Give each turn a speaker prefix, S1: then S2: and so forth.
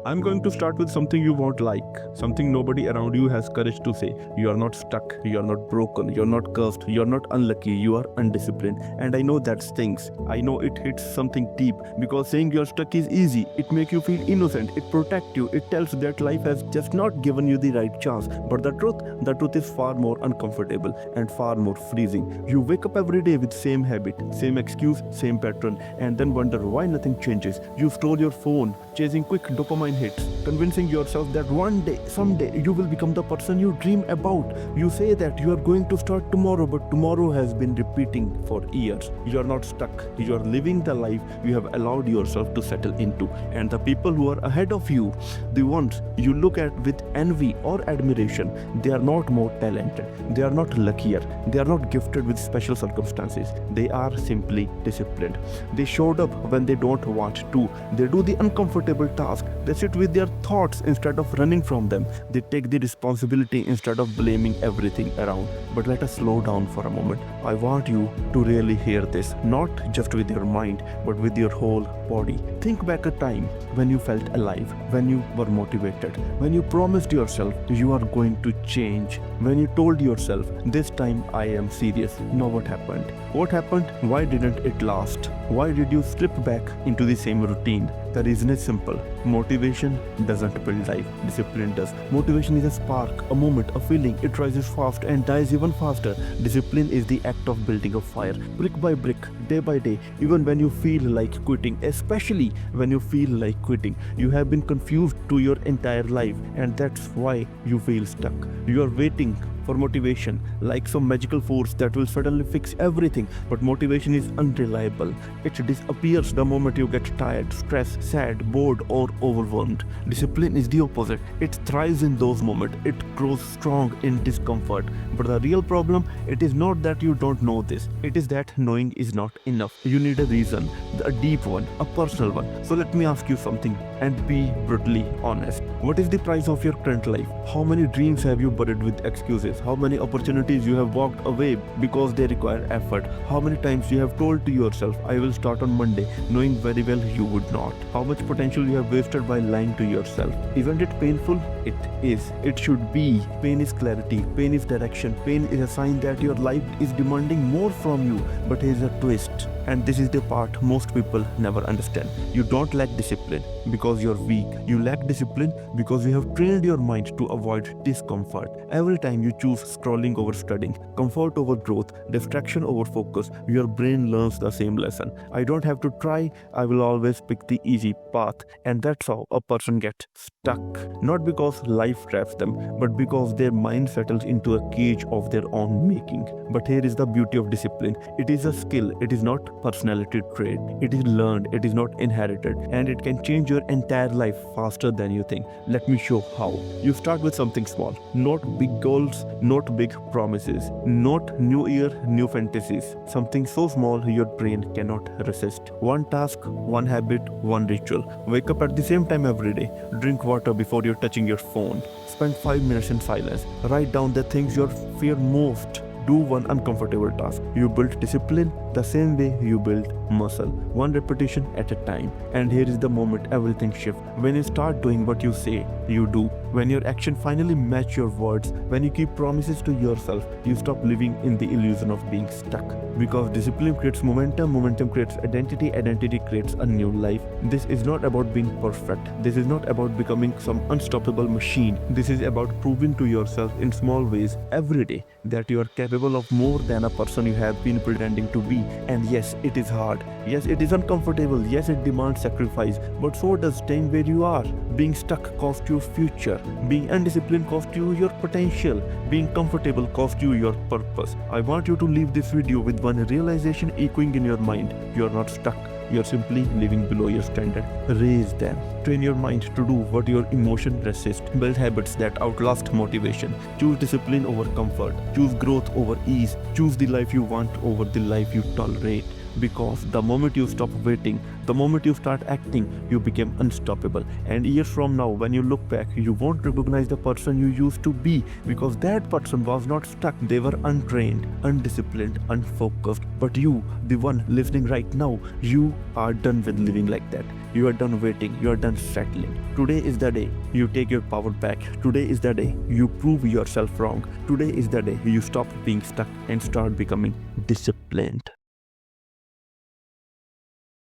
S1: I'm going to start with something you won't like, something nobody around you has courage to say. You are not stuck, you are not broken, you're not cursed, you're not unlucky, you are undisciplined. And I know that stings. I know it hits something deep because saying you're stuck is easy. It makes you feel innocent, it protects you, it tells that life has just not given you the right chance. But the truth is far more uncomfortable and far more freezing. You wake up every day with same habit, same excuse, same pattern, and then wonder why nothing changes. You scroll your phone, chasing quick dopamine hits, convincing yourself that one day, someday, you will become the person you dream about. You say that you are going to start tomorrow, but tomorrow has been repeating for years. You are not stuck. You are living the life you have allowed yourself to settle into. And the people who are ahead of you, the ones you look at with envy or admiration, they are not more talented. They are not luckier. They are not gifted with special circumstances. They are simply disciplined. They showed up when they don't want to. They do the uncomfortable task. They sit with their thoughts instead of running from them. They take the responsibility instead of blaming everything around. But let us slow down for a moment. I want you to really hear this, not just with your mind, but with your whole body. Think back a time when you felt alive, when you were motivated, when you promised yourself you are going to change, when you told yourself, this time I am serious. Now what happened? What happened? Why didn't it last? Why did you slip back into the same routine? The reason is simple. Motivation doesn't build life. Discipline does. Motivation is a spark, a moment, a feeling. It rises fast and dies even faster. Discipline is the act of building a fire, brick by brick, day by day, even when you feel like quitting, especially when you feel like quitting. You have been confused to your entire life, and that's why you feel stuck. You are waiting for motivation, like some magical force that will suddenly fix everything. But motivation is unreliable. It disappears the moment you get tired, stressed, sad, bored, or overwhelmed. Discipline is the opposite. It thrives in those moments. It grows strong in discomfort. But the real problem, it is not that you don't know this. It is that knowing is not enough. You need a reason, a deep one, a personal one. So let me ask you something and be brutally honest. What is the price of your current life? How many dreams have you buried with excuses? How many opportunities you have walked away because they require effort? How many times you have told to yourself, I will start on Monday, knowing very well you would not? How much potential you have wasted by lying to yourself? Isn't it painful? It is. It should be. Pain is clarity. Pain is direction. Pain is a sign that your life is demanding more from you. But here's a twist. And this is the part most people never understand. You don't lack discipline because you're weak. You lack discipline because you have trained your mind to avoid discomfort. Every time you choose scrolling over studying, comfort over growth, distraction over focus, your brain learns the same lesson. I don't have to try, I will always pick the easy path. And that's how a person gets stuck. Not because life traps them, but because their mind settles into a cage of their own making. But here is the beauty of discipline. It is a skill. It is not personality trait. It is learned. It is not inherited. And it can change your entire life faster than you think. Let me show how. You start with something small. Not big goals, not big promises, not new year, new fantasies. Something so small your brain cannot resist. One task, one habit, one ritual. Wake up at the same time every day. Drink water before you're touching your phone. Spend 5 minutes in silence. Write down the things you fear most. Do one uncomfortable task. You build discipline the same way you build muscle, one repetition at a time. And here is the moment everything shifts. When you start doing what you say you do, when your action finally match your words, when you keep promises to yourself, you stop living in the illusion of being stuck. Because discipline creates momentum, momentum creates identity, identity creates a new life. This is not about being perfect. This is not about becoming some unstoppable machine. This is about proving to yourself in small ways every day that you are capable of more than a person you have been pretending to be. And yes, it is hard. Yes, it is uncomfortable. Yes, it demands sacrifice. But so does staying where you are. Being stuck costs you future. Being undisciplined costs you your potential. Being comfortable costs you your purpose. I want you to leave this video with one realization echoing in your mind. You are not stuck. You are simply living below your standard. Raise them. Train your mind to do what your emotion resist. Build habits that outlast motivation. Choose discipline over comfort. Choose growth over ease. Choose the life you want over the life you tolerate. Because the moment you stop waiting, the moment you start acting, you became unstoppable. And years from now, when you look back, you won't recognize the person you used to be, because that person was not stuck. They were untrained, undisciplined, unfocused. But you, the one listening right now, you are done with living like that. You are done waiting. You are done settling. Today is the day you take your power back. Today is the day you prove yourself wrong. Today is the day you stop being stuck and start becoming disciplined.